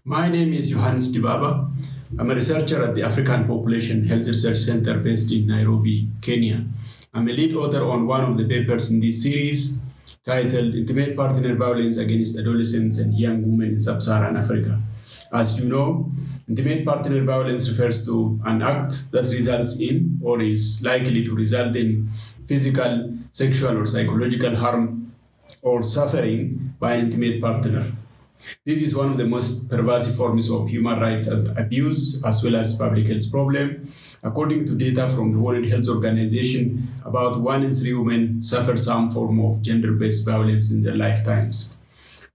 My name is Johannes Dibaba. I'm a researcher at the African Population Health Research Center based in Nairobi, Kenya. I'm a lead author on one of the papers in this series titled Intimate Partner Violence Against Adolescents and Young Women in Sub-Saharan Africa. As you know, intimate partner violence refers to an act that results in or is likely to result in physical, sexual, or psychological harm or suffering by an intimate partner. This is one of the most pervasive forms of human rights abuse as well as public health problem. According to data from the World Health Organization, about 1 in 3 women suffer some form of gender-based violence in their lifetimes.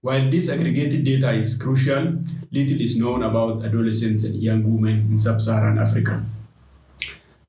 While this aggregated data is crucial, little is known about adolescents and young women in sub-Saharan Africa.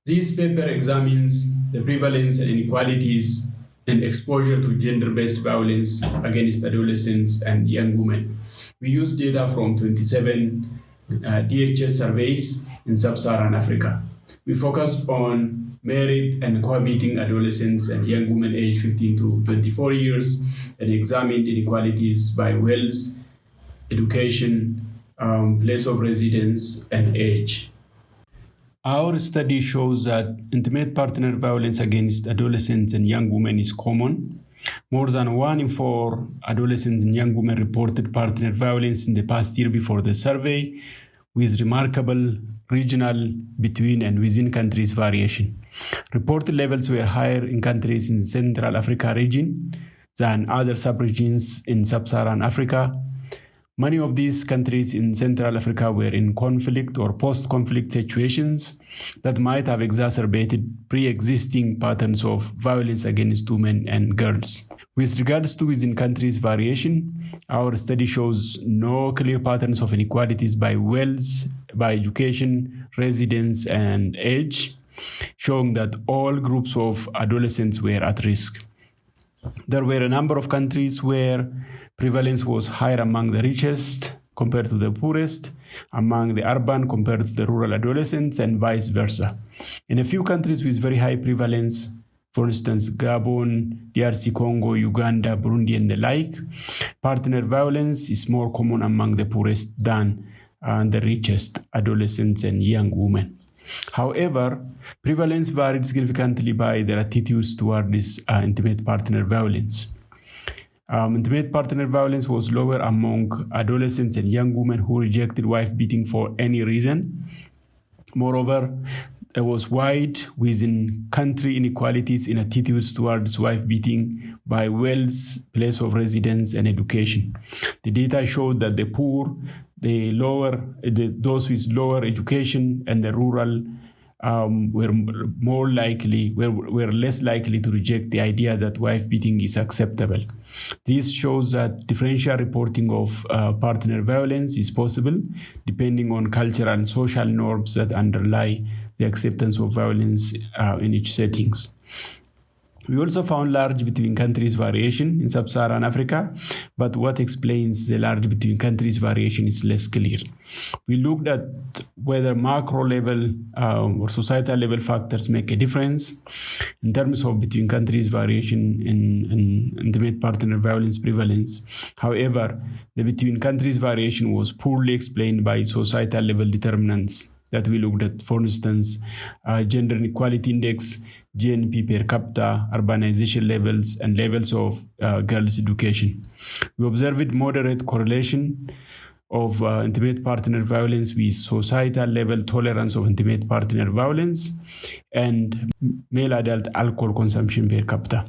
This paper examines the prevalence and inequalities and exposure to gender-based violence against adolescents and young women. We use data from 27 DHS surveys in sub-Saharan Africa. We focus on married and cohabiting adolescents and young women aged 15 to 24 years and examined inequalities by wealth, education, place of residence, and age. Our study shows that intimate partner violence against adolescents and young women is common. More than 1 in 4 adolescents and young women reported partner violence in the past year before the survey, with remarkable regional, between, and within countries variation. Reported levels were higher in countries in the Central Africa region than other sub-regions in Sub-Saharan Africa. Many of these countries in Central Africa were in conflict or post-conflict situations that might have exacerbated pre-existing patterns of violence against women and girls. With regards to within countries variation, our study shows no clear patterns of inequalities by wealth, by education, residence, and age, showing that all groups of adolescents were at risk. There were a number of countries where prevalence was higher among the richest compared to the poorest, among the urban compared to the rural adolescents, and vice versa. In a few countries with very high prevalence, for instance, Gabon, DRC Congo, Uganda, Burundi, and the like, partner violence is more common among the poorest than the richest adolescents and young women. However, prevalence varied significantly by their attitudes toward this intimate partner violence. Intimate partner violence was lower among adolescents and young women who rejected wife beating for any reason. Moreover, there was wide within country inequalities in attitudes towards wife beating by wealth, place of residence, and education. The data showed that the poor, those with lower education, and the rural were less likely to reject the idea that wife beating is acceptable. This shows that differential reporting of partner violence is possible depending on cultural and social norms that underlie the acceptance of violence in each settings. We also found large between countries variation in sub-Saharan Africa, but what explains the large between countries variation is less clear. We looked at whether macro level or societal level factors make a difference in terms of between countries variation in intimate partner violence prevalence. However, the between countries variation was poorly explained by societal level determinants that we looked at, for instance, gender inequality index, GNP per capita, urbanization levels, and levels of girls' education. We observed moderate correlation of intimate partner violence with societal level tolerance of intimate partner violence and male adult alcohol consumption per capita.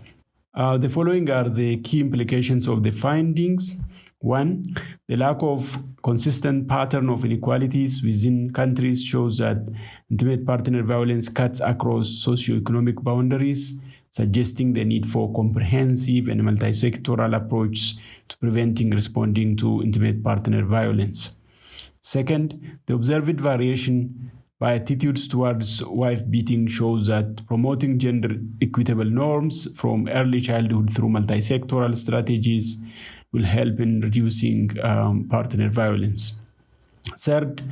The following are the key implications of the findings. 1, the lack of consistent pattern of inequalities within countries shows that intimate partner violence cuts across socioeconomic boundaries, suggesting the need for comprehensive and multi-sectoral approach to preventing and responding to intimate partner violence. 2nd, the observed variation by attitudes towards wife beating shows that promoting gender equitable norms from early childhood through multi-sectoral strategies will help in reducing partner violence. 3rd,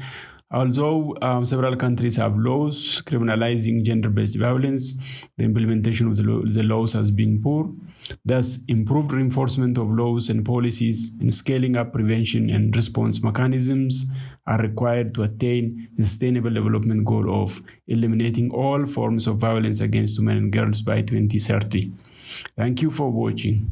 Although several countries have laws criminalizing gender-based violence, the implementation of the laws has been poor. Thus, improved reinforcement of laws and policies and scaling up prevention and response mechanisms are required to attain the Sustainable Development Goal of eliminating all forms of violence against women and girls by 2030. Thank you for watching.